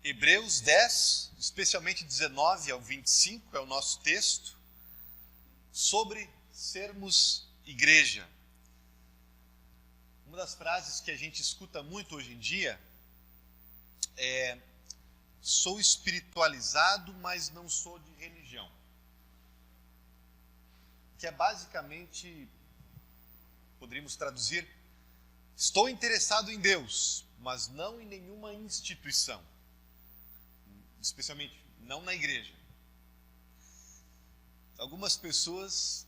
Hebreus 10, especialmente 19 ao 25, é o nosso texto, sobre sermos igreja. Uma das frases que a gente escuta muito hoje em dia é: sou espiritualizado, mas não sou de religião. Que é basicamente, poderíamos traduzir, estou interessado em Deus, mas não em nenhuma instituição. Especialmente não na igreja. Algumas pessoas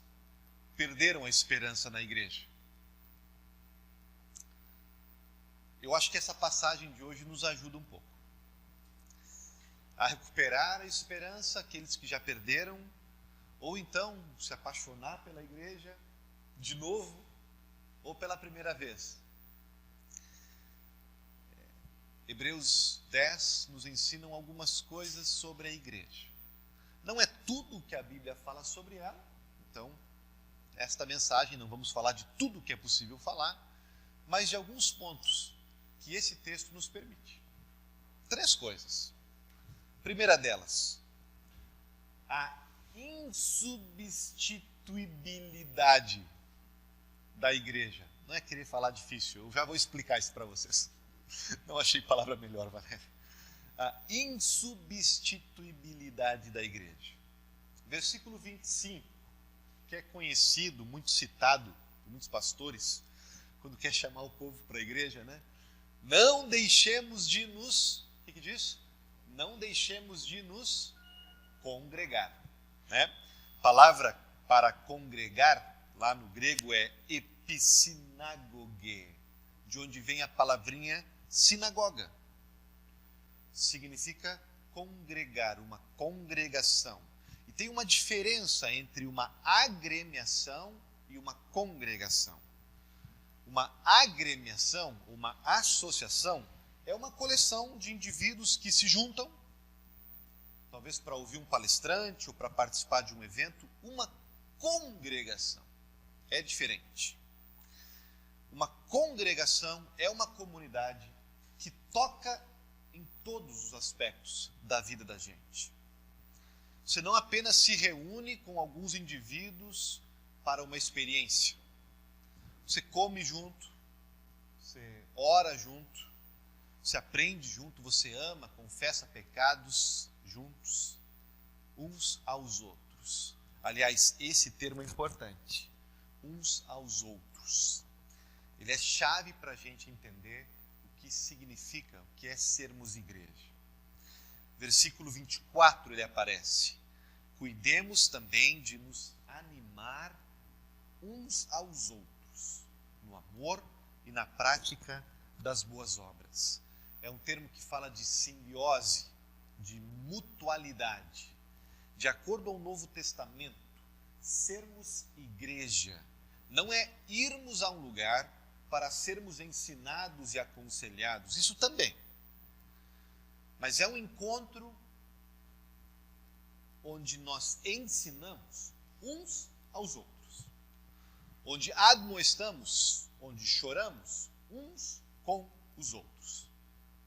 perderam a esperança na igreja. Eu acho que essa passagem de hoje nos ajuda um pouco a recuperar a esperança, aqueles que já perderam, ou então se apaixonar pela igreja de novo, ou pela primeira vez. Hebreus 10 nos ensinam algumas coisas sobre a igreja. Não é tudo o que a Bíblia fala sobre ela, então, esta mensagem não vamos falar de tudo o que é possível falar, mas de alguns pontos que esse texto nos permite. 3 coisas. Primeira delas, a insubstituibilidade da igreja. Não é querer falar difícil, eu já vou explicar isso para vocês. Não achei palavra melhor, Valéria. A insubstituibilidade da igreja. Versículo 25, que é conhecido, muito citado por muitos pastores, quando quer chamar o povo para a igreja, né? Não deixemos de nos... O que diz? Não deixemos de nos congregar. Né? Palavra para congregar, lá no grego, é epissinagoge, de onde vem a palavrinha sinagoga. Significa congregar, uma congregação. E tem uma diferença entre uma agremiação e uma congregação. Uma agremiação, uma associação, é uma coleção de indivíduos que se juntam, talvez para ouvir um palestrante ou para participar de um evento. Uma congregação é diferente. Uma congregação é uma comunidade que toca em todos os aspectos da vida da gente. Você não apenas se reúne com alguns indivíduos para uma experiência. Você come junto, você ora junto, você aprende junto, você ama, confessa pecados juntos, uns aos outros. Aliás, esse termo é importante, uns aos outros. Ele é chave para a gente entender o que significa, o que é sermos igreja. Versículo 24 ele aparece. Cuidemos também de nos animar uns aos outros, no amor e na prática das boas obras. É um termo que fala de simbiose, de mutualidade. De acordo ao Novo Testamento, sermos igreja não é irmos a um lugar para sermos ensinados e aconselhados, isso também. Mas é um encontro onde nós ensinamos uns aos outros, onde admoestamos, onde choramos uns com os outros.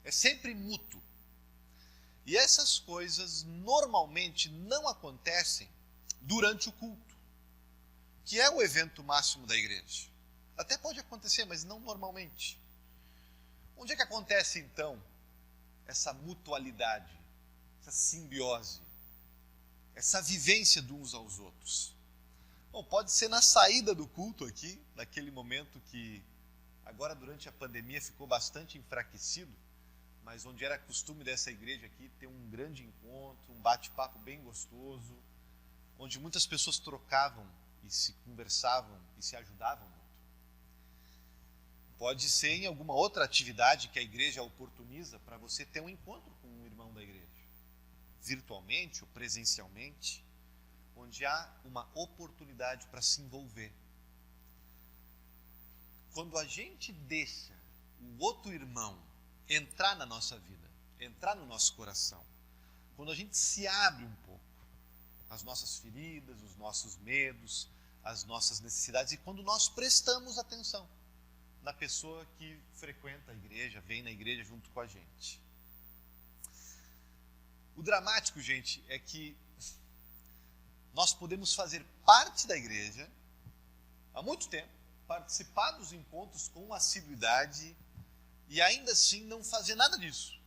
É sempre mútuo. E essas coisas normalmente não acontecem durante o culto, que é o evento máximo da igreja. Até pode acontecer, mas não normalmente. Onde é que acontece então essa mutualidade, essa simbiose, essa vivência de uns aos outros? Bom, pode ser na saída do culto aqui, naquele momento que agora durante a pandemia ficou bastante enfraquecido, mas onde era costume dessa igreja aqui ter um grande encontro, um bate-papo bem gostoso, onde muitas pessoas trocavam e se conversavam e se ajudavam muito. Pode ser em alguma outra atividade que a igreja oportuniza para você ter um encontro com um irmão da igreja, virtualmente ou presencialmente, onde há uma oportunidade para se envolver. Quando a gente deixa o outro irmão entrar na nossa vida, entrar no nosso coração, quando a gente se abre um pouco, as nossas feridas, os nossos medos, as nossas necessidades, e quando nós prestamos atenção na pessoa que frequenta a igreja, vem na igreja junto com a gente. O dramático, gente, é que nós podemos fazer parte da igreja há muito tempo, participar dos encontros com assiduidade e ainda assim não fazer nada disso.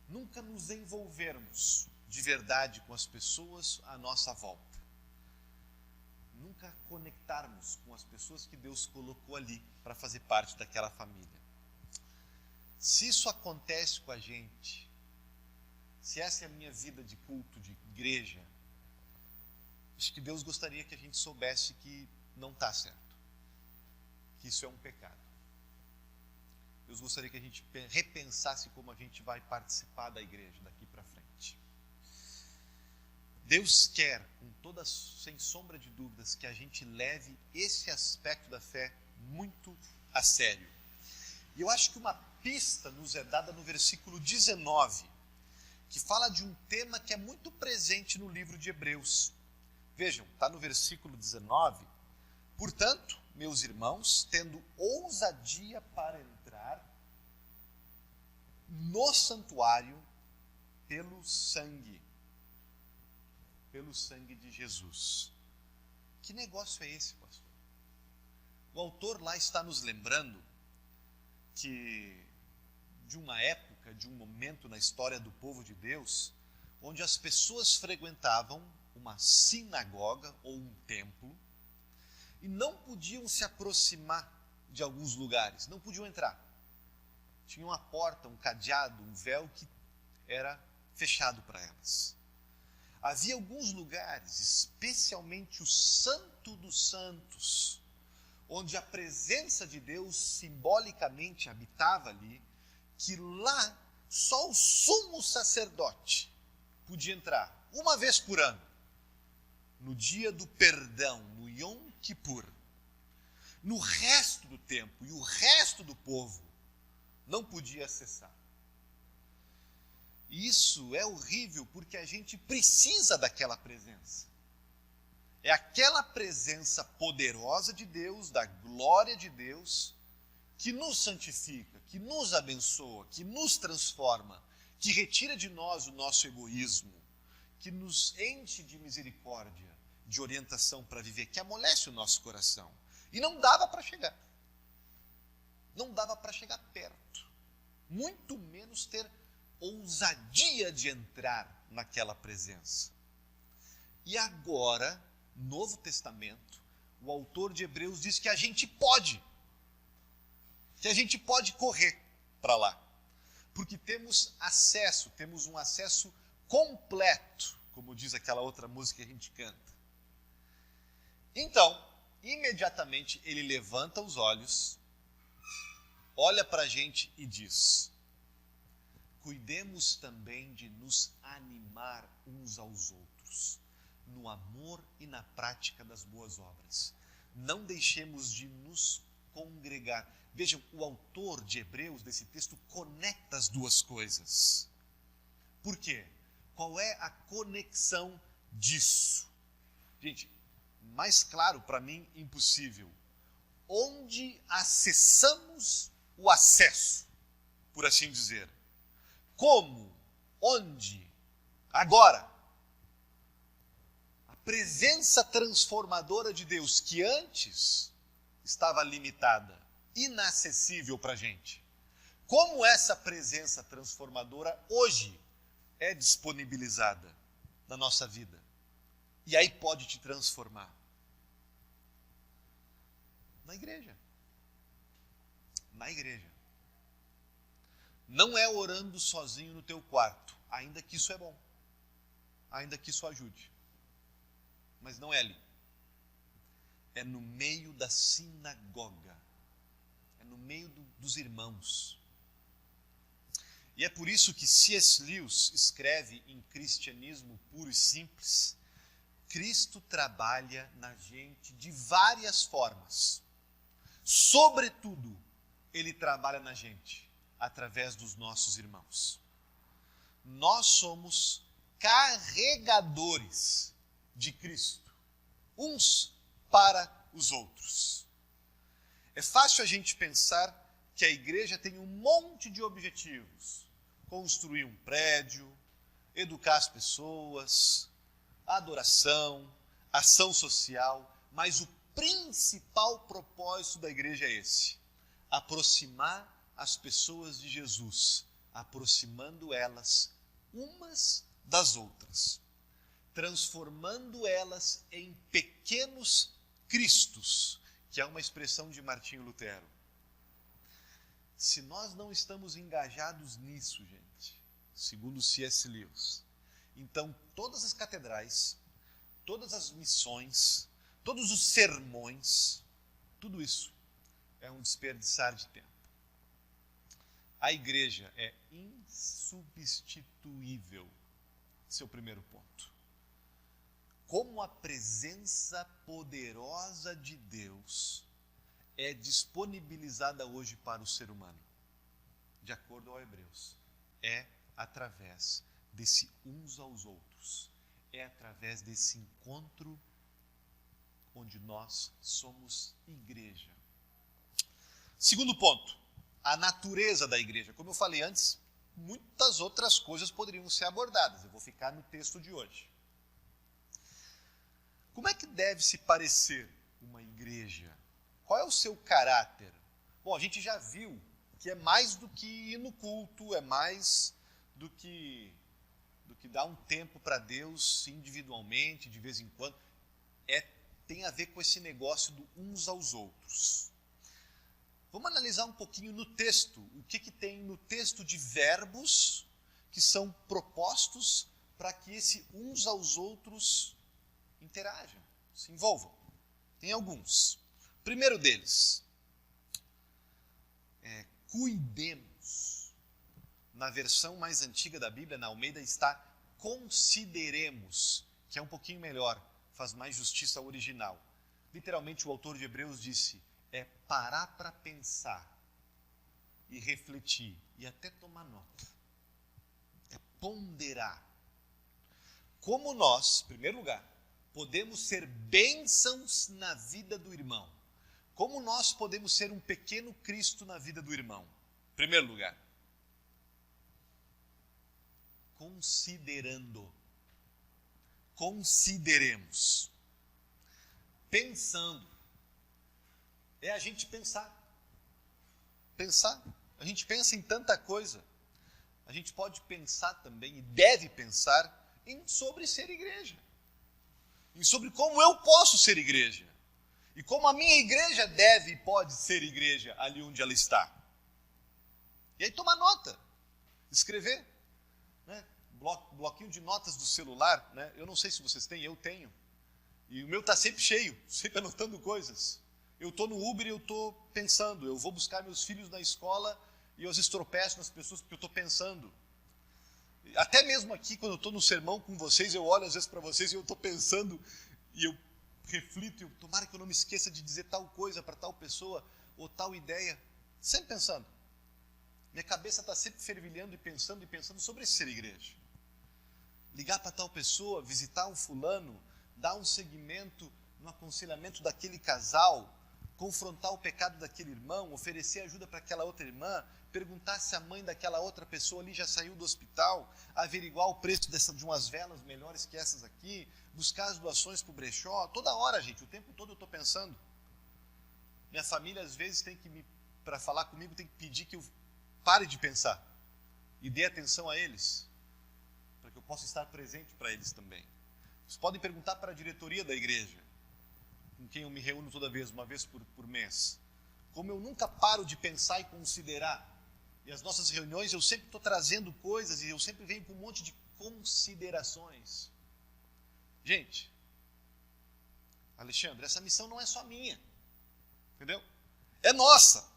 Nunca nos envolvermos de verdade com as pessoas à nossa volta. Nunca conectarmos com as pessoas que Deus colocou ali para fazer parte daquela família. Se isso acontece com a gente, se essa é a minha vida de culto, de igreja, acho que Deus gostaria que a gente soubesse que não está certo, que isso é um pecado. Deus gostaria que a gente repensasse como a gente vai participar da igreja daqui para frente. Deus quer, sem sombra de dúvidas, que a gente leve esse aspecto da fé muito a sério. E eu acho que uma pista nos é dada no versículo 19, que fala de um tema que é muito presente no livro de Hebreus. Vejam, está no versículo 19. Portanto, meus irmãos, tendo ousadia para entrar no santuário pelo sangue de Jesus. Que negócio é esse, pastor? O autor lá está nos lembrando que de uma época, de um momento na história do povo de Deus, onde as pessoas frequentavam uma sinagoga ou um templo e não podiam se aproximar de alguns lugares, não podiam entrar. Tinha uma porta, um cadeado, um véu que era fechado para elas. Havia alguns lugares, especialmente o Santo dos Santos, onde a presença de Deus simbolicamente habitava ali, que lá só o sumo sacerdote podia entrar uma vez por ano, no dia do perdão, no Yom Kippur. No resto do tempo e o resto do povo não podia acessar. Isso é horrível porque a gente precisa daquela presença. É aquela presença poderosa de Deus, da glória de Deus, que nos santifica, que nos abençoa, que nos transforma, que retira de nós o nosso egoísmo, que nos enche de misericórdia, de orientação para viver, que amolece o nosso coração. E não dava para chegar. Não dava para chegar perto. Muito menos ter ousadia de entrar naquela presença. E agora, Novo Testamento, o autor de Hebreus diz que a gente pode. Que a gente pode correr para lá. Porque temos um acesso completo, como diz aquela outra música que a gente canta. Então, imediatamente ele levanta os olhos, olha para a gente e diz: cuidemos também de nos animar uns aos outros, no amor e na prática das boas obras. Não deixemos de nos congregar. Vejam, o autor de Hebreus, desse texto, conecta as duas coisas. Por quê? Qual é a conexão disso? Gente, mais claro para mim, impossível. Onde acessamos o acesso, por assim dizer. Como? Onde? Agora. A presença transformadora de Deus, que antes estava limitada, inacessível para a gente. Como essa presença transformadora hoje é disponibilizada na nossa vida? E aí pode te transformar. Na igreja. Na igreja. Não é orando sozinho no teu quarto, ainda que isso é bom. Ainda que isso ajude. Mas não é ali. É no meio da sinagoga. É no meio dos irmãos. E é por isso que C.S. Lewis escreve em Cristianismo Puro e Simples: Cristo trabalha na gente de várias formas. Sobretudo, Ele trabalha na gente através dos nossos irmãos. Nós somos carregadores de Cristo, uns para os outros. É fácil a gente pensar que a igreja tem um monte de objetivos, construir um prédio, educar as pessoas, adoração, ação social, mas o principal propósito da igreja é esse: aproximar as pessoas de Jesus, aproximando elas umas das outras, transformando elas em pequenos cristos, que é uma expressão de Martinho Lutero. Se nós não estamos engajados nisso, gente, segundo C.S. Lewis, então todas as catedrais, todas as missões, todos os sermões, tudo isso é um desperdiçar de tempo. A igreja é insubstituível. Esse é o primeiro ponto. Como a presença poderosa de Deus é disponibilizada hoje para o ser humano, de acordo ao Hebreus, é através desse uns aos outros, é através desse encontro onde nós somos igreja. Segundo ponto, a natureza da igreja. Como eu falei antes, muitas outras coisas poderiam ser abordadas. Eu vou ficar no texto de hoje. Como é que deve se parecer uma igreja? Qual é o seu caráter? Bom, a gente já viu que é mais do que ir no culto, é mais do que dar um tempo para Deus individualmente, de vez em quando. Tem a ver com esse negócio do uns aos outros. Vamos analisar um pouquinho no texto, o que tem no texto de verbos que são propostos para que esse uns aos outros interajam, se envolvam. Tem alguns. O primeiro deles, cuidemos. Na versão mais antiga da Bíblia, na Almeida, está consideremos, que é um pouquinho melhor, faz mais justiça ao original. Literalmente, o autor de Hebreus disse, é parar para pensar e refletir e até tomar nota. É ponderar. Como nós, em primeiro lugar, podemos ser bênçãos na vida do irmão. Como nós podemos ser um pequeno Cristo na vida do irmão? Em primeiro lugar, consideremos. Pensando. É a gente pensar. A gente pensa em tanta coisa. A gente pode pensar também, e deve pensar, sobre ser igreja. E sobre como eu posso ser igreja. E como a minha igreja deve e pode ser igreja ali onde ela está. E aí tomar nota. Escrever. Né? Bloquinho de notas do celular. Né? Eu não sei se vocês têm, eu tenho. E o meu está sempre cheio, sempre anotando coisas. Eu estou no Uber e eu estou pensando. Eu vou buscar meus filhos na escola e eu às vezes tropeço nas pessoas porque eu estou pensando. Até mesmo aqui, quando eu estou no sermão com vocês, eu olho às vezes para vocês e eu estou pensando e eu reflito. Tomara que eu não me esqueça de dizer tal coisa para tal pessoa ou tal ideia. Sempre pensando. Minha cabeça está sempre fervilhando e pensando sobre ser igreja. Ligar para tal pessoa, visitar um fulano, dar um seguimento no aconselhamento daquele casal, confrontar o pecado daquele irmão, oferecer ajuda para aquela outra irmã, perguntar se a mãe daquela outra pessoa ali já saiu do hospital, averiguar o preço de umas velas melhores que essas aqui, buscar as doações para o brechó. Toda hora, gente, o tempo todo eu estou pensando. Minha família, às vezes, para falar comigo, tem que pedir que eu pare de pensar e dê atenção a eles, para que eu possa estar presente para eles também. Vocês podem perguntar para a diretoria da igreja, com quem eu me reúno toda vez, uma vez por mês. Como eu nunca paro de pensar e considerar. E as nossas reuniões eu sempre estou trazendo coisas e eu sempre venho com um monte de considerações. Gente, Alexandre, essa missão não é só minha. Entendeu? É nossa.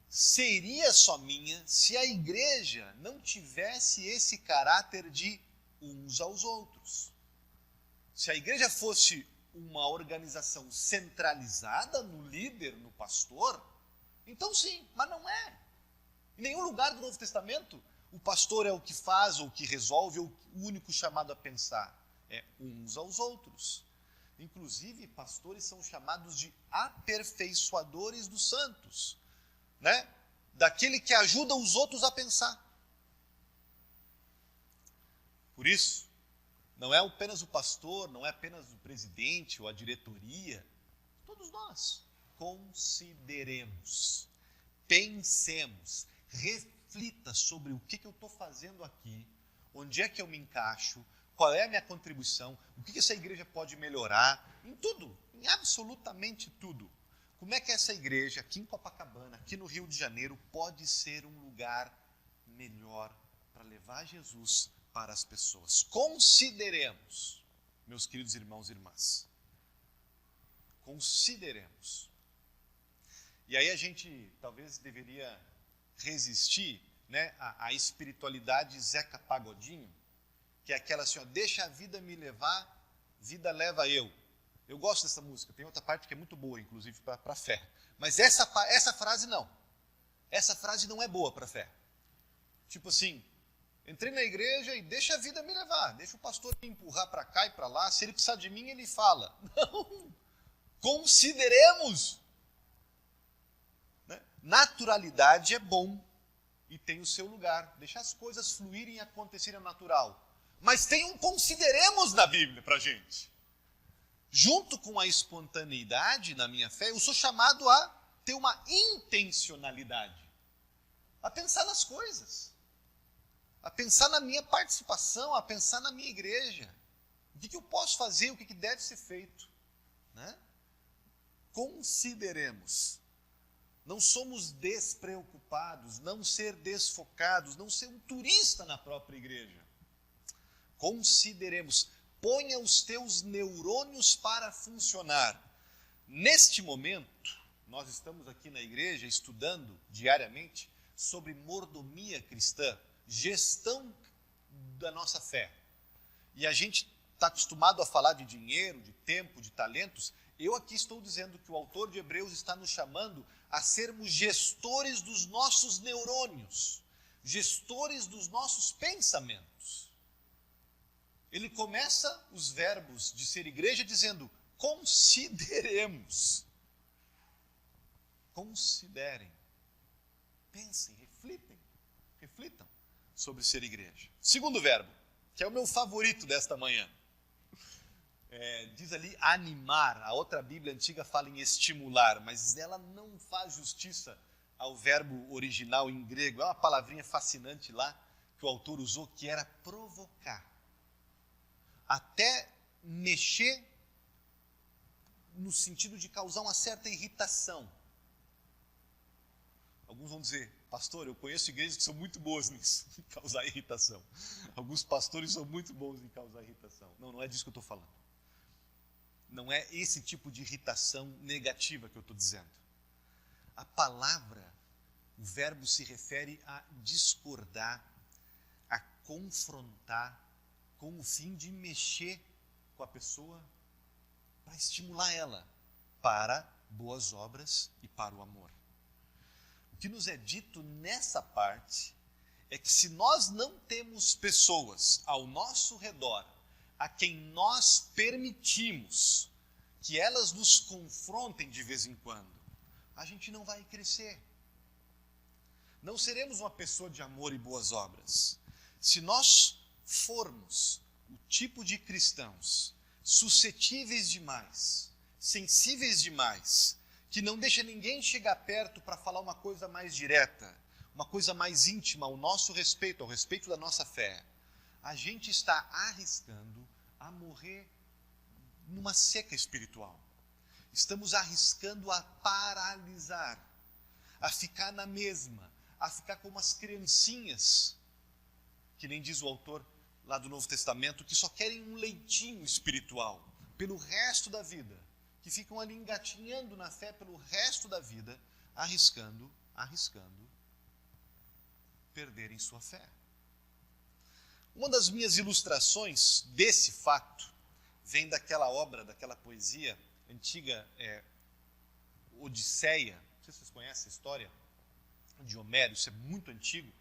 Seria só minha se a igreja não tivesse esse caráter de uns aos outros. Se a igreja fosse uma organização centralizada no líder, no pastor, então sim, mas não é. Em nenhum lugar do Novo Testamento o pastor é o que faz ou o que resolve, ou o único chamado a pensar. É uns aos outros. Inclusive, pastores são chamados de aperfeiçoadores dos santos. Né? daquele que ajuda os outros a pensar. Por isso, não é apenas o pastor, não é apenas o presidente ou a diretoria. Todos nós consideremos, pensemos, reflita sobre o que eu estou fazendo aqui, onde é que eu me encaixo, qual é a minha contribuição, o que essa igreja pode melhorar, em tudo, em absolutamente tudo. Como é que essa igreja aqui em Copacabana, aqui no Rio de Janeiro, pode ser um lugar melhor para levar Jesus para as pessoas? Consideremos, meus queridos irmãos e irmãs. Consideremos. E aí a gente talvez deveria resistir, né, à espiritualidade Zeca Pagodinho, que é aquela assim, ó, deixa a vida me levar, vida leva eu. Eu gosto dessa música, tem outra parte que é muito boa, inclusive, para a fé. Mas essa frase não. Essa frase não é boa para a fé. Tipo assim, entrei na igreja e deixa a vida me levar, deixa o pastor me empurrar para cá e para lá, se ele precisar de mim, ele fala. Não! Consideremos! Né? Naturalidade é bom e tem o seu lugar. Deixar as coisas fluírem e acontecerem natural. Mas tem um consideremos na Bíblia para a gente. Junto com a espontaneidade na minha fé, eu sou chamado a ter uma intencionalidade. A pensar nas coisas. A pensar na minha participação, a pensar na minha igreja. O que eu posso fazer, o que deve ser feito. Né? Consideremos. Não somos despreocupados, não ser desfocados, não ser um turista na própria igreja. Consideremos, ponha os teus neurônios para funcionar. Neste momento, nós estamos aqui na igreja estudando diariamente sobre mordomia cristã, gestão da nossa fé. E a gente está acostumado a falar de dinheiro, de tempo, de talentos. Eu aqui estou dizendo que o autor de Hebreus está nos chamando a sermos gestores dos nossos neurônios, gestores dos nossos pensamentos. Ele começa os verbos de ser igreja dizendo, consideremos. Considerem. Pensem, reflitam sobre ser igreja. Segundo verbo, que é o meu favorito desta manhã. Diz ali animar, a outra Bíblia antiga fala em estimular, mas ela não faz justiça ao verbo original em grego. É uma palavrinha fascinante lá que o autor usou, que era provocar. Até mexer no sentido de causar uma certa irritação. Alguns vão dizer, pastor, eu conheço igrejas que são muito boas nisso, em causar irritação. Alguns pastores são muito bons em causar irritação. Não, não é disso que eu estou falando. Não é esse tipo de irritação negativa que eu estou dizendo. A palavra, o verbo se refere a discordar, a confrontar, com o fim de mexer com a pessoa, para estimular ela para boas obras e para o amor. O que nos é dito nessa parte é que se nós não temos pessoas ao nosso redor a quem nós permitimos que elas nos confrontem de vez em quando, a gente não vai crescer. Não seremos uma pessoa de amor e boas obras. Se nós formos o tipo de cristãos suscetíveis demais, sensíveis demais, que não deixa ninguém chegar perto para falar uma coisa mais direta, uma coisa mais íntima ao nosso respeito, ao respeito da nossa fé, a gente está arriscando a morrer numa seca espiritual. Estamos arriscando a paralisar, a ficar na mesma, a ficar como as criancinhas, que nem diz o autor lá do Novo Testamento, que só querem um leitinho espiritual pelo resto da vida, que ficam ali engatinhando na fé pelo resto da vida, arriscando perderem sua fé. Uma das minhas ilustrações desse fato vem daquela obra, daquela poesia antiga, Odisseia. Não sei se vocês conhecem essa história de Homero, isso é muito antigo,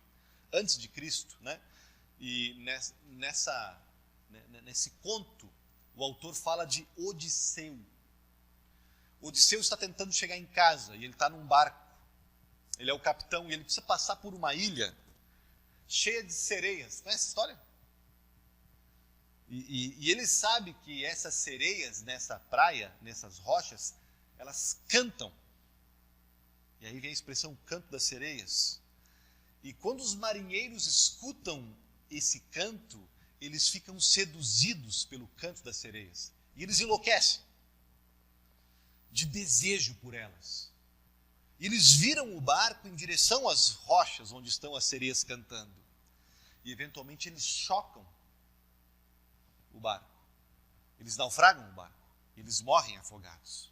antes de Cristo, né? E nesse conto, o autor fala de Odisseu. Odisseu está tentando chegar em casa e ele está num barco. Ele é o capitão e ele precisa passar por uma ilha cheia de sereias. Conhece essa história? E ele sabe que essas sereias nessa praia, nessas rochas, elas cantam. E aí vem a expressão canto das sereias. E quando os marinheiros escutam esse canto, eles ficam seduzidos pelo canto das sereias. E eles enlouquecem de desejo por elas. E eles viram o barco em direção às rochas onde estão as sereias cantando. E eventualmente eles chocam o barco. Eles naufragam o barco. Eles morrem afogados.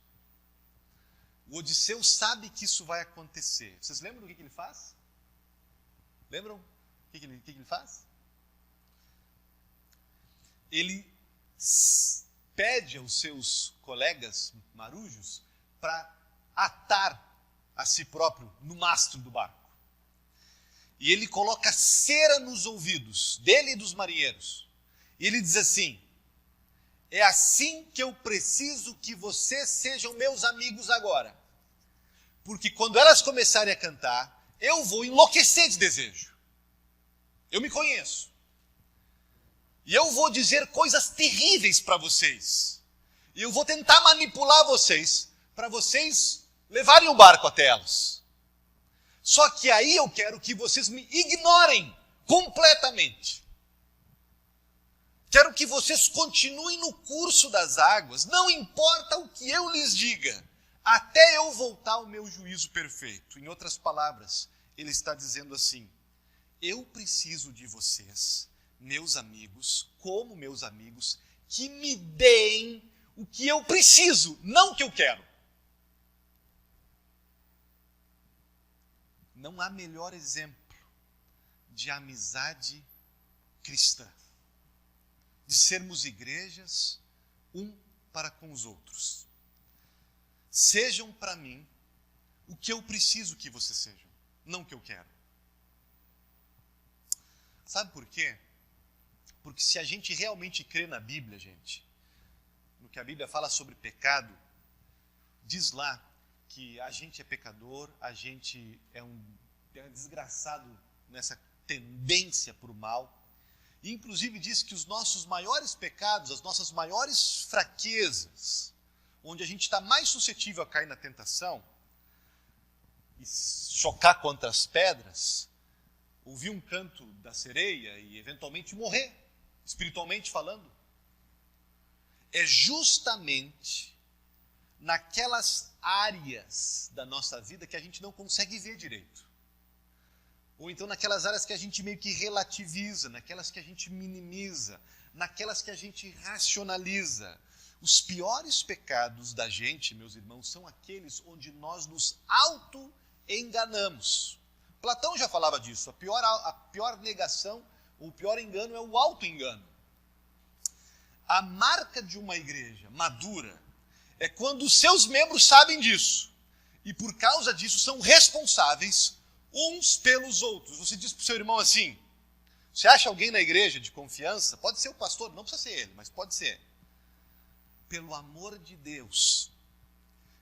O Odisseu sabe que isso vai acontecer. Vocês lembram do que ele faz? Lembram o que ele faz? Ele pede aos seus colegas marujos para atar a si próprio no mastro do barco. E ele coloca cera nos ouvidos dele e dos marinheiros. E ele diz assim: é assim que eu preciso que vocês sejam meus amigos agora. Porque quando elas começarem a cantar, eu vou enlouquecer de desejo. Eu me conheço. E eu vou dizer coisas terríveis para vocês. E eu vou tentar manipular vocês para vocês levarem o barco até elas. Só que aí eu quero que vocês me ignorem completamente. Quero que vocês continuem no curso das águas, não importa o que eu lhes diga, até eu voltar ao meu juízo perfeito. Em outras palavras, ele está dizendo assim: eu preciso de vocês, meus amigos, como meus amigos, que me deem o que eu preciso, não o que eu quero. Não há melhor exemplo de amizade cristã, de sermos igrejas um para com os outros. Sejam para mim o que eu preciso que vocês sejam, não o que eu quero. Sabe por quê? Porque se a gente realmente crê na Bíblia, gente, no que a Bíblia fala sobre pecado, diz lá que a gente é pecador, a gente é um desgraçado nessa tendência para o mal. E inclusive diz que os nossos maiores pecados, as nossas maiores fraquezas, onde a gente está mais suscetível a cair na tentação e chocar contra as pedras, ouvir um canto da sereia e eventualmente morrer, espiritualmente falando, é justamente naquelas áreas da nossa vida que a gente não consegue ver direito. Ou então naquelas áreas que a gente meio que relativiza, naquelas que a gente minimiza, naquelas que a gente racionaliza. Os piores pecados da gente, meus irmãos, são aqueles onde nós nos auto-enganamos. Platão já falava disso. A pior negação, o pior engano é o auto-engano. A marca de uma igreja madura é quando os seus membros sabem disso. E por causa disso são responsáveis uns pelos outros. Você diz para o seu irmão assim: você acha alguém na igreja de confiança? Pode ser o pastor, não precisa ser ele, mas pode ser. Pelo amor de Deus,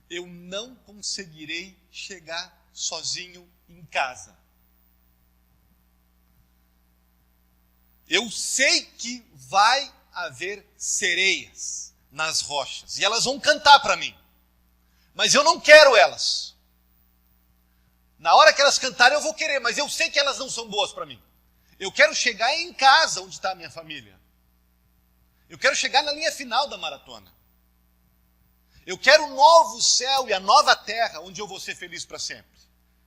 eu não conseguirei chegar sozinho em casa. Eu sei que vai haver sereias nas rochas e elas vão cantar para mim, mas eu não quero elas. Na hora que elas cantarem eu vou querer, mas eu sei que elas não são boas para mim. Eu quero chegar em casa onde está a minha família. Eu quero chegar na linha final da maratona. Eu quero o novo céu e a nova terra onde eu vou ser feliz para sempre.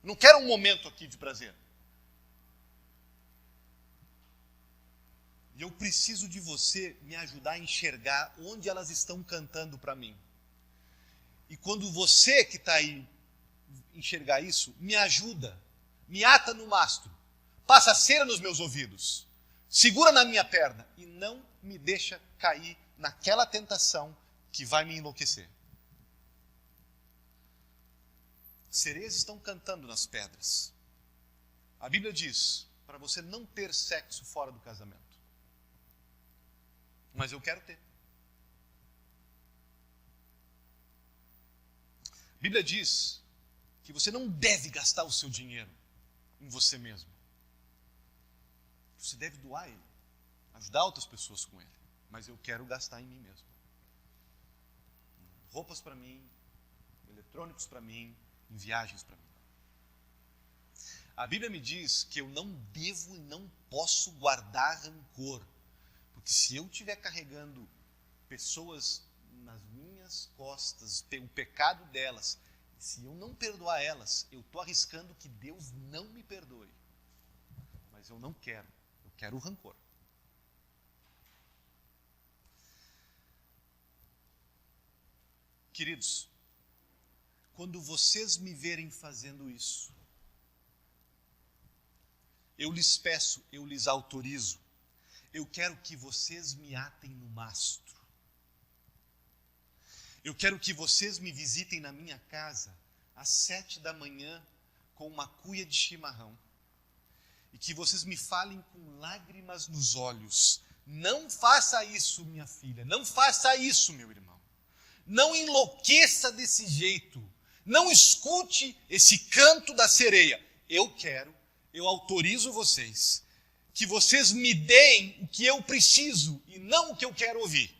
Não quero um momento aqui de prazer. E eu preciso de você me ajudar a enxergar onde elas estão cantando para mim. E quando você que está aí enxergar isso, me ajuda, me ata no mastro, passa cera nos meus ouvidos, segura na minha perna e não me deixa cair naquela tentação que vai me enlouquecer. Sereias estão cantando nas pedras. A Bíblia diz para você não ter sexo fora do casamento. Mas eu quero ter. A Bíblia diz que você não deve gastar o seu dinheiro em você mesmo. Você deve doar ele, ajudar outras pessoas com ele. Mas eu quero gastar em mim mesmo. Roupas para mim, eletrônicos para mim, em viagens para mim. A Bíblia me diz que eu não devo e não posso guardar rancor. Porque se eu estiver carregando pessoas nas minhas costas, o pecado delas, se eu não perdoar elas, eu estou arriscando que Deus não me perdoe. Mas eu não quero, eu quero o rancor. Queridos, quando vocês me verem fazendo isso, eu lhes peço, eu lhes autorizo, eu quero que vocês me atem no mastro. Eu quero que vocês me visitem na minha casa às 7 da manhã com uma cuia de chimarrão. E que vocês me falem com lágrimas nos olhos. Não faça isso, minha filha. Não faça isso, meu irmão. Não enlouqueça desse jeito. Não escute esse canto da sereia. Eu autorizo vocês, que vocês me deem o que eu preciso e não o que eu quero ouvir.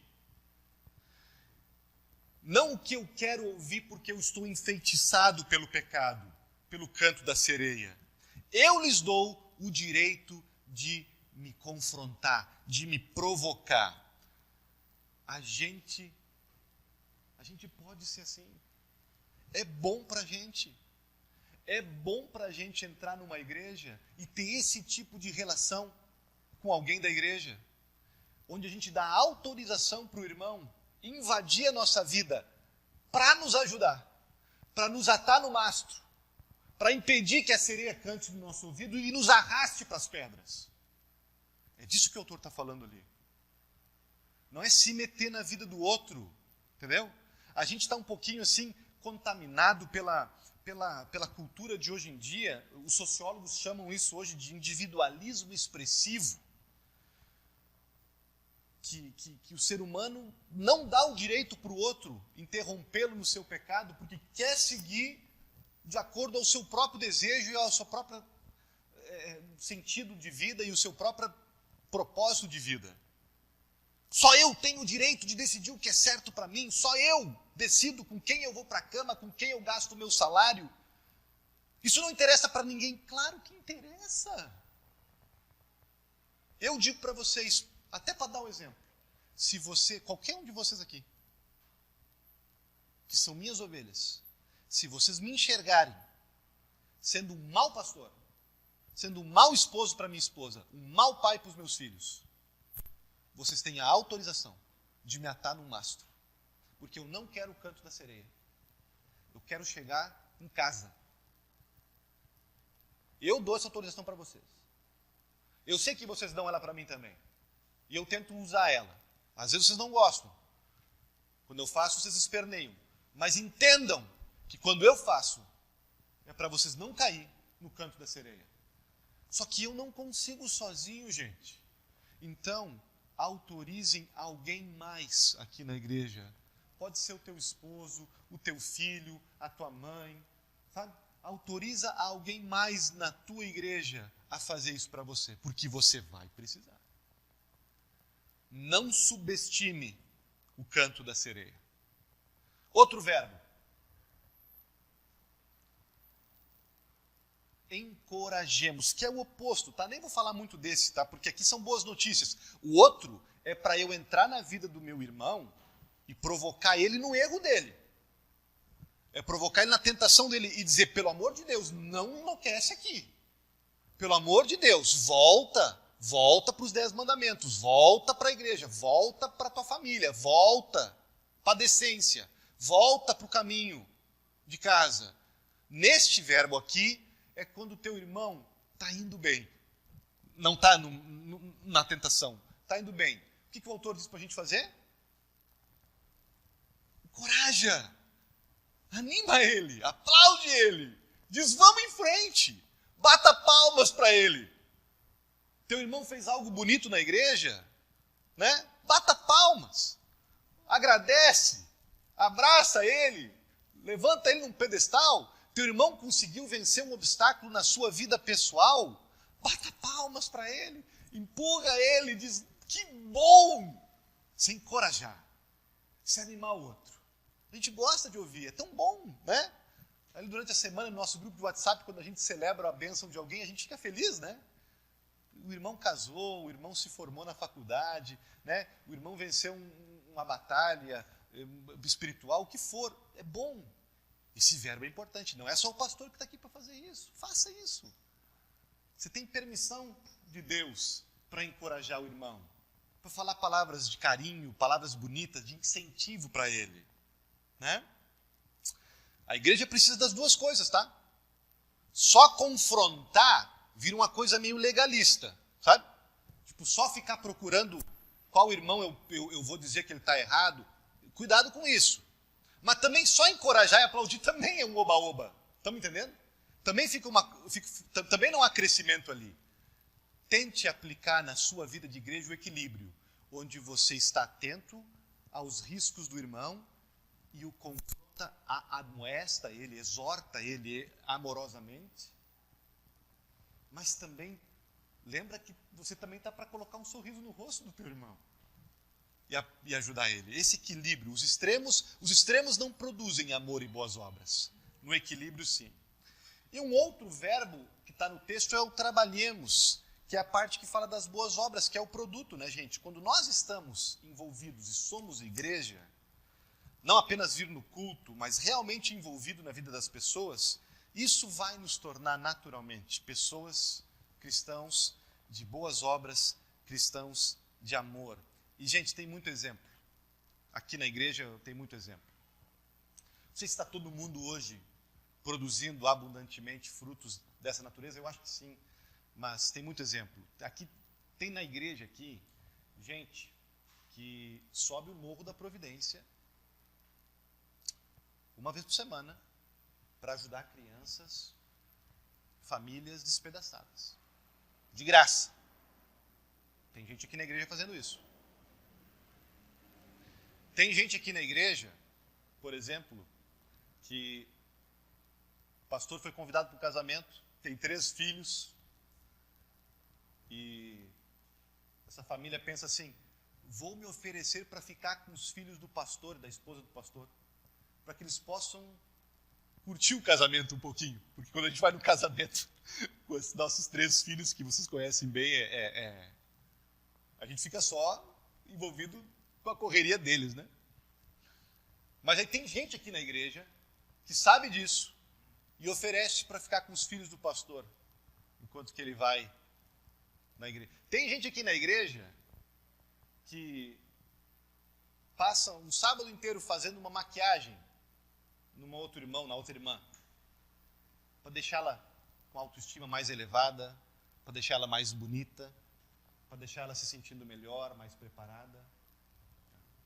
Não o que eu quero ouvir porque eu estou enfeitiçado pelo pecado, pelo canto da sereia. Eu lhes dou o direito de me confrontar, de me provocar. A gente pode ser assim. É bom para a gente. É bom para a gente entrar numa igreja e ter esse tipo de relação com alguém da igreja, onde a gente dá autorização para o irmão invadir a nossa vida para nos ajudar, para nos atar no mastro, para impedir que a sereia cante no nosso ouvido e nos arraste para as pedras. É disso que o autor está falando ali. Não é se meter na vida do outro, entendeu? A gente está um pouquinho assim contaminado pela cultura de hoje em dia. Os sociólogos chamam isso hoje de individualismo expressivo. Que o ser humano não dá o direito para o outro interrompê-lo no seu pecado, porque quer seguir de acordo ao seu próprio desejo e ao seu próprio sentido de vida e o seu próprio propósito de vida. Só eu tenho o direito de decidir o que é certo para mim, só eu decido com quem eu vou para a cama, com quem eu gasto o meu salário. Isso não interessa para ninguém? Claro que interessa. Eu digo para vocês, até para dar um exemplo, se qualquer um de vocês aqui, que são minhas ovelhas, se vocês me enxergarem sendo um mau pastor, sendo um mau esposo para minha esposa, um mau pai para os meus filhos, vocês têm a autorização de me atar num mastro, porque eu não quero o canto da sereia. Eu quero chegar em casa. Eu dou essa autorização para vocês. Eu sei que vocês dão ela para mim também. E eu tento usar ela. Às vezes vocês não gostam. Quando eu faço, vocês esperneiam. Mas entendam que quando eu faço, é para vocês não cair no canto da sereia. Só que eu não consigo sozinho, gente. Então, autorizem alguém mais aqui na igreja. Pode ser o teu esposo, o teu filho, a tua mãe, sabe? Autoriza alguém mais na tua igreja a fazer isso para você, porque você vai precisar. Não subestime o canto da sereia. Outro verbo. Encorajemos, que é o oposto, tá? Nem vou falar muito desse, tá? Porque aqui são boas notícias. O outro é para eu entrar na vida do meu irmão e provocar ele no erro dele. É provocar ele na tentação dele e dizer, pelo amor de Deus, não enlouquece aqui. Pelo amor de Deus, volta para os 10 mandamentos, volta para a igreja, volta para a tua família, volta para a decência, volta para o caminho de casa. Neste verbo aqui, é quando o teu irmão está indo bem. Não está na tentação. Está indo bem. O que o autor diz para a gente fazer? Encoraja. Anima ele. Aplaude ele. Diz, vamos em frente. Bata palmas para ele. Teu irmão fez algo bonito na igreja, né? Bata palmas. Agradece. Abraça ele. Levanta ele num pedestal. Teu irmão conseguiu vencer um obstáculo na sua vida pessoal? Bata palmas para ele, empurra ele, diz, que bom! Se encorajar, se animar o outro. A gente gosta de ouvir, é tão bom, né? Ali durante a semana, no nosso grupo de WhatsApp, quando a gente celebra a bênção de alguém, a gente fica feliz, né? O irmão casou, o irmão se formou na faculdade, né? O irmão venceu uma batalha espiritual, o que for, é bom. Esse verbo é importante, não é só o pastor que está aqui para fazer isso, faça isso. Você tem permissão de Deus para encorajar o irmão, para falar palavras de carinho, palavras bonitas, de incentivo para ele, né? A igreja precisa das duas coisas, tá? Só confrontar vira uma coisa meio legalista, sabe? Tipo, só ficar procurando qual irmão eu vou dizer que ele está errado. Cuidado com isso. Mas também só encorajar e aplaudir também é um oba-oba. Estamos entendendo? Também, também não há crescimento ali. Tente aplicar na sua vida de igreja o equilíbrio, onde você está atento aos riscos do irmão e o confronta, admoesta ele, exorta ele amorosamente. Mas também lembra que você também está para colocar um sorriso no rosto do teu irmão e ajudar ele. Esse equilíbrio, os extremos não produzem amor e boas obras. No equilíbrio, sim. E um outro verbo que está no texto é o trabalhemos, que é a parte que fala das boas obras, que é o produto, né, gente? Quando nós estamos envolvidos e somos igreja, não apenas vir no culto, mas realmente envolvido na vida das pessoas, isso vai nos tornar naturalmente pessoas, cristãos de boas obras, cristãos de amor. E, gente, tem muito exemplo. Aqui na igreja tem muito exemplo. Não sei se está todo mundo hoje produzindo abundantemente frutos dessa natureza, eu acho que sim, mas tem muito exemplo. Aqui, tem na igreja aqui, gente que sobe o Morro da Providência uma vez por semana, para ajudar crianças, famílias despedaçadas. De graça. Tem gente aqui na igreja fazendo isso. Tem gente aqui na igreja, por exemplo, que o pastor foi convidado para um casamento, tem 3 filhos, e essa família pensa assim, vou me oferecer para ficar com os filhos do pastor, da esposa do pastor, para que eles possam curtir o casamento um pouquinho. Porque quando a gente vai no casamento com os nossos 3 filhos, que vocês conhecem bem, a gente fica só envolvido com a correria deles, né? Mas aí tem gente aqui na igreja que sabe disso e oferece para ficar com os filhos do pastor, enquanto que ele vai na igreja. Tem gente aqui na igreja que passa um sábado inteiro fazendo uma maquiagem numa outro irmão, na outra irmã, para deixá-la com autoestima mais elevada, para deixá-la mais bonita, para deixá-la se sentindo melhor, mais preparada.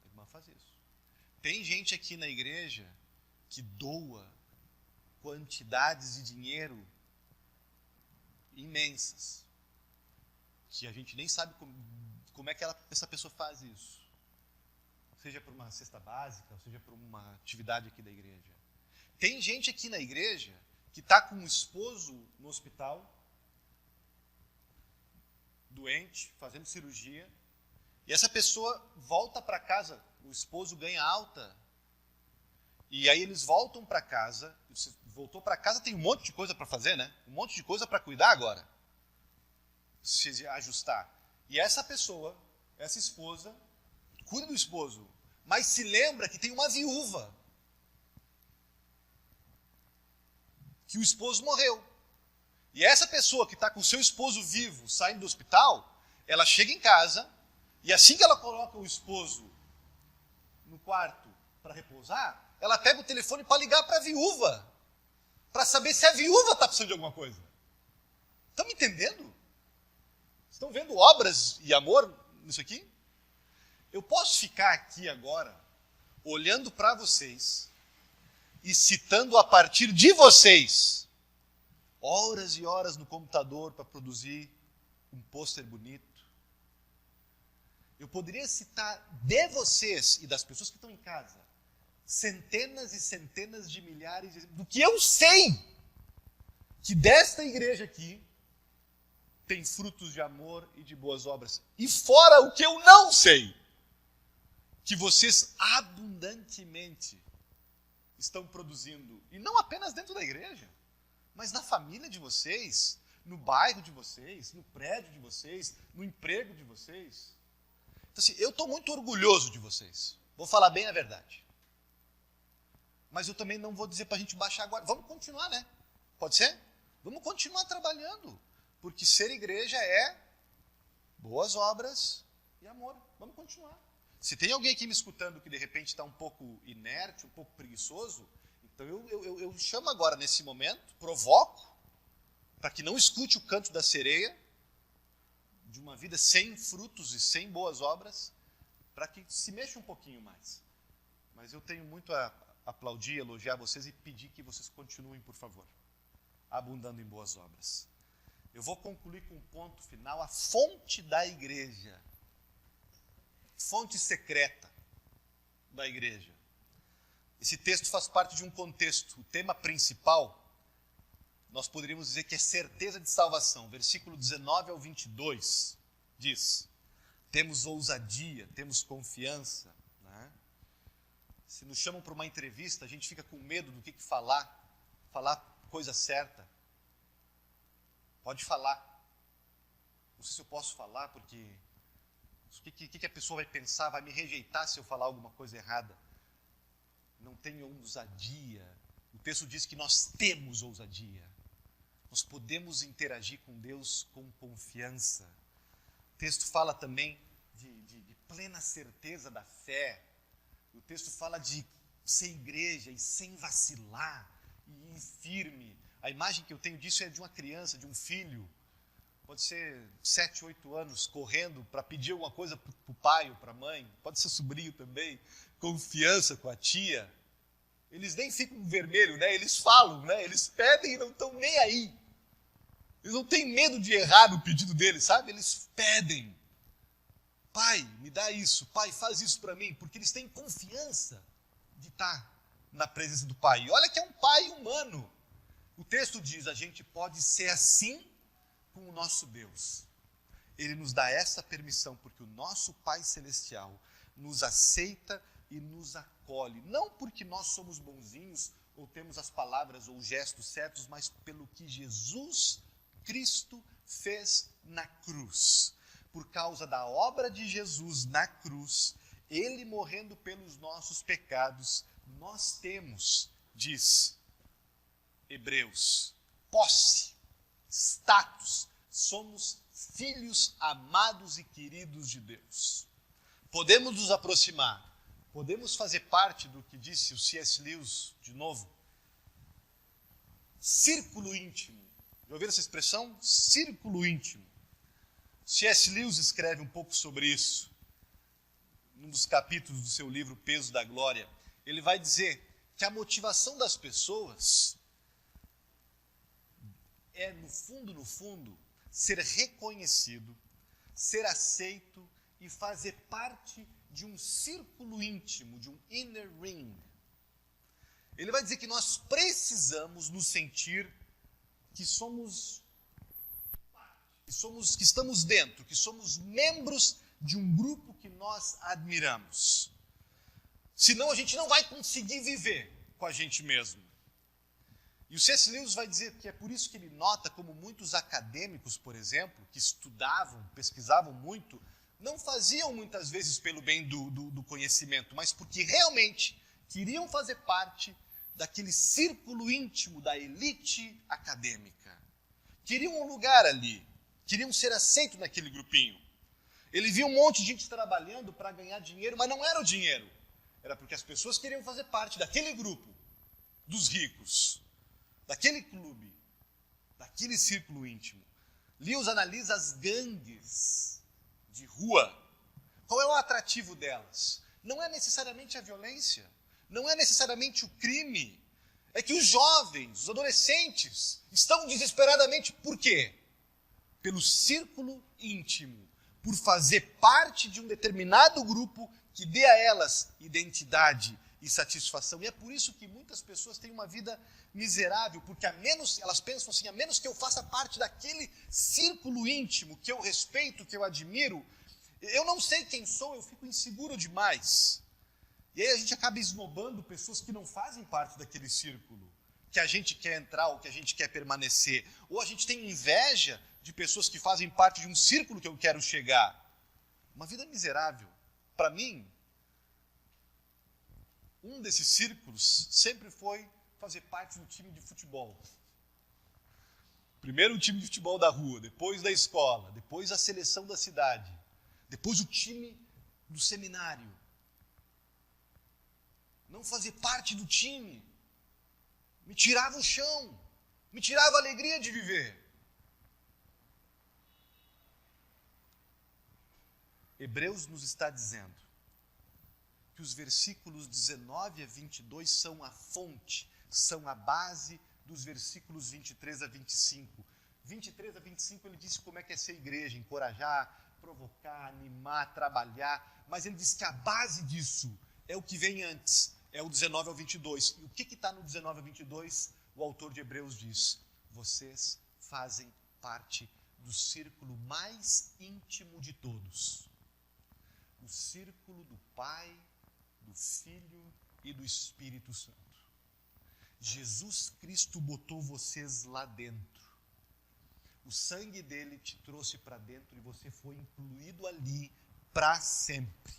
A irmã faz isso. Tem gente aqui na igreja que doa quantidades de dinheiro imensas, que a gente nem sabe como é que essa pessoa faz isso. Seja por uma cesta básica, ou seja por uma atividade aqui da igreja. Tem gente aqui na igreja que está com um esposo no hospital, doente, fazendo cirurgia, e essa pessoa volta para casa, o esposo ganha alta, e aí eles voltam para casa, você voltou para casa, tem um monte de coisa para fazer, né? Um monte de coisa para cuidar agora, se ajustar. E essa pessoa, essa esposa, cuida do esposo, mas se lembra que tem uma viúva, que o esposo morreu. E essa pessoa que está com o seu esposo vivo, saindo do hospital, ela chega em casa, e assim que ela coloca o esposo no quarto para repousar, ela pega o telefone para ligar para a viúva, para saber se a viúva está precisando de alguma coisa. Estão me entendendo? Estão vendo obras e amor nisso aqui? Eu posso ficar aqui agora, olhando para vocês, e citando a partir de vocês, horas e horas no computador para produzir um pôster bonito. Eu poderia citar de vocês e das pessoas que estão em casa centenas e centenas de milhares do que eu sei que desta igreja aqui tem frutos de amor e de boas obras. E fora o que eu não sei, que vocês abundantemente estão produzindo. E não apenas dentro da igreja, mas na família de vocês, no bairro de vocês, no prédio de vocês, no emprego de vocês. Então, assim, eu estou muito orgulhoso de vocês. Vou falar bem a verdade. Mas eu também não vou dizer para a gente baixar agora. Vamos continuar, né? Pode ser? Vamos continuar trabalhando. Porque ser igreja é boas obras e amor. Vamos continuar. Se tem alguém aqui me escutando que de repente está um pouco inerte, um pouco preguiçoso, então eu chamo agora nesse momento, provoco, para que não escute o canto da sereia, de uma vida sem frutos e sem boas obras, para que se mexa um pouquinho mais. Mas eu tenho muito a aplaudir, elogiar vocês e pedir que vocês continuem, por favor, abundando em boas obras. Eu vou concluir com um ponto final, a fonte da igreja. Fonte secreta da igreja. Esse texto faz parte de um contexto. O tema principal, nós poderíamos dizer que é certeza de salvação. Versículo 19 ao 22 diz: temos ousadia, temos confiança. Né? Se nos chamam para uma entrevista, a gente fica com medo do que falar coisa certa. Pode falar. Não sei se eu posso falar, porque o que a pessoa vai pensar, vai me rejeitar se eu falar alguma coisa errada. Não tenho ousadia. O texto diz que nós temos ousadia. Nós podemos interagir com Deus com confiança. O texto fala também de plena certeza da fé. O texto fala de ser igreja e sem vacilar, e ir firme. A imagem que eu tenho disso é de uma criança, de um filho, pode ser 7, 8 anos, correndo para pedir alguma coisa para o pai ou para a mãe, pode ser sobrinho também, confiança com a tia. Eles nem ficam vermelhos, né? Eles falam, né? Eles pedem e não estão nem aí. Eles não têm medo de errar no pedido deles, sabe? Eles pedem. Pai, me dá isso. Pai, faz isso para mim. Porque eles têm confiança de estar na presença do pai. E olha que é um pai humano. O texto diz, a gente pode ser assim com o nosso Deus. Ele nos dá essa permissão, porque o nosso Pai Celestial nos aceita e nos acolhe. Não porque nós somos bonzinhos, ou temos as palavras ou os gestos certos, mas pelo que Jesus Cristo fez na cruz. Por causa da obra de Jesus na cruz, Ele morrendo pelos nossos pecados, nós temos, diz Hebreus, posse, status, somos filhos amados e queridos de Deus. Podemos nos aproximar, podemos fazer parte do que disse o C.S. Lewis, de novo, círculo íntimo. Já ouviram essa expressão? Círculo íntimo. C.S. Lewis escreve um pouco sobre isso, num dos capítulos do seu livro Peso da Glória. Ele vai dizer que a motivação das pessoas é, no fundo, ser reconhecido, ser aceito e fazer parte de um círculo íntimo, de um inner ring. Ele vai dizer que nós precisamos nos sentir que que estamos dentro, que somos membros de um grupo que nós admiramos. Senão a gente não vai conseguir viver com a gente mesmo. E o C.S. Lewis vai dizer que é por isso que ele nota como muitos acadêmicos, por exemplo, que estudavam, pesquisavam muito, não faziam muitas vezes pelo bem do conhecimento, mas porque realmente queriam fazer parte daquele círculo íntimo da elite acadêmica. Queriam um lugar ali, queriam ser aceitos naquele grupinho. Ele via um monte de gente trabalhando para ganhar dinheiro, mas não era o dinheiro. Era porque as pessoas queriam fazer parte daquele grupo, dos ricos, daquele clube, daquele círculo íntimo. Lewis analisa as gangues de rua. Qual é o atrativo delas? Não é necessariamente a violência, não é necessariamente o crime. É que os jovens, os adolescentes, estão desesperadamente, por quê? Pelo círculo íntimo, por fazer parte de um determinado grupo que dê a elas identidade e satisfação. E é por isso que muitas pessoas têm uma vida miserável, porque elas pensam assim, a menos que eu faça parte daquele círculo íntimo que eu respeito, que eu admiro, eu não sei quem sou, eu fico inseguro demais. E aí a gente acaba esnobando pessoas que não fazem parte daquele círculo, que a gente quer entrar ou que a gente quer permanecer. Ou a gente tem inveja de pessoas que fazem parte de um círculo que eu quero chegar. Uma vida miserável. Para mim, um desses círculos sempre foi fazer parte do time de futebol. Primeiro o time de futebol da rua, depois da escola, depois a seleção da cidade, depois o time do seminário. Não fazer parte do time me tirava o chão, me tirava a alegria de viver. Hebreus nos está dizendo que os versículos 19 a 22 são a fonte, são a base dos versículos 23 a 25. 23 a 25 ele disse como é que é ser igreja, encorajar, provocar, animar, trabalhar, mas ele diz que a base disso é o que vem antes, é o 19 ao 22. E o que está no 19 ao 22? O autor de Hebreus diz: vocês fazem parte do círculo mais íntimo de todos. O círculo do Pai, do Filho e do Espírito Santo. Jesus Cristo botou vocês lá dentro. O sangue dele te trouxe para dentro e você foi incluído ali para sempre.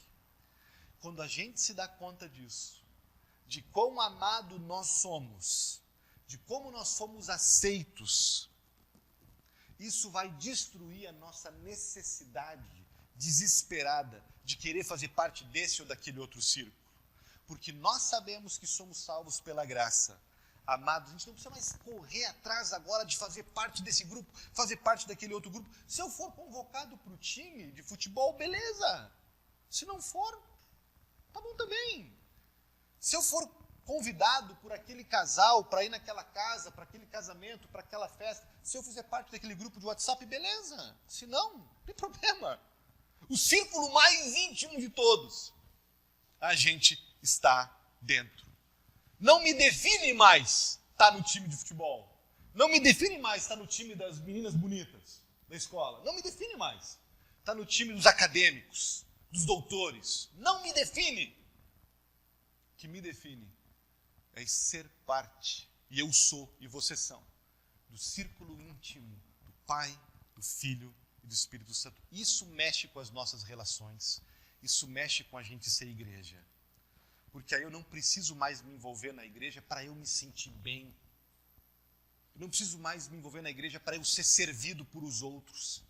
Quando a gente se dá conta disso, de quão amado nós somos, de como nós fomos aceitos, isso vai destruir a nossa necessidade desesperada de querer fazer parte desse ou daquele outro círculo. Porque nós sabemos que somos salvos pela graça. Amados, a gente não precisa mais correr atrás agora de fazer parte desse grupo, fazer parte daquele outro grupo. Se eu for convocado para o time de futebol, beleza. Se não for, tá bom também. Se eu for convidado por aquele casal para ir naquela casa, para aquele casamento, para aquela festa, se eu fizer parte daquele grupo de WhatsApp, beleza. Se não tem problema. O círculo mais íntimo de todos, a gente está dentro. Não me define mais estar no time de futebol. Não me define mais estar no time das meninas bonitas da escola. Não me define mais estar no time dos acadêmicos, dos doutores. Não me define. O que me define é ser parte, e eu sou, e vocês são, do círculo íntimo do Pai, do Filho e do Espírito Santo. Isso mexe com as nossas relações. Isso mexe com a gente ser igreja. Porque aí eu não preciso mais me envolver na igreja para eu me sentir bem. Eu não preciso mais me envolver na igreja para eu ser servido por os outros.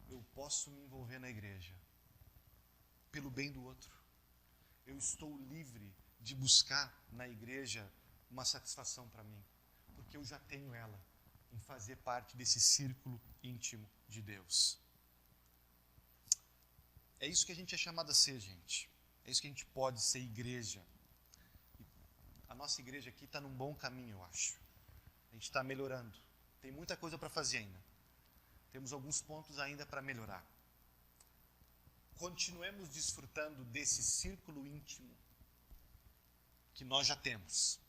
Eu posso me envolver na igreja pelo bem do outro. Eu estou livre de buscar na igreja uma satisfação para mim, porque eu já tenho ela em fazer parte desse círculo íntimo de Deus. É isso que a gente é chamado a ser, gente. É isso que a gente pode ser, igreja. A nossa igreja aqui está num bom caminho, eu acho. A gente está melhorando. Tem muita coisa para fazer ainda. Temos alguns pontos ainda para melhorar. Continuemos desfrutando desse círculo íntimo que nós já temos.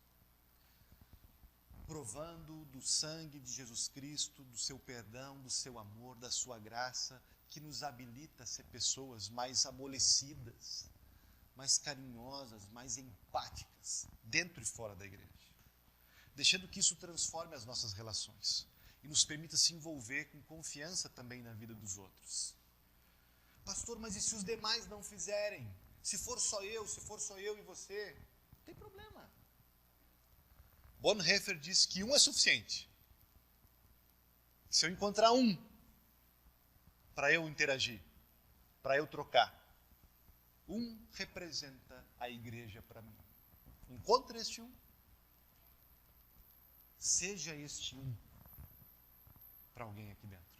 Provando do sangue de Jesus Cristo, do seu perdão, do seu amor, da sua graça, que nos habilita a ser pessoas mais amolecidas, mais carinhosas, mais empáticas, dentro e fora da igreja. Deixando que isso transforme as nossas relações e nos permita se envolver com confiança também na vida dos outros. Pastor, mas e se os demais não fizerem? Se for só eu e você? Não tem problema. Bonhoeffer diz que um é suficiente. Se eu encontrar um para eu interagir, para eu trocar, um representa a igreja para mim. Encontre este um. Seja este um para alguém aqui dentro.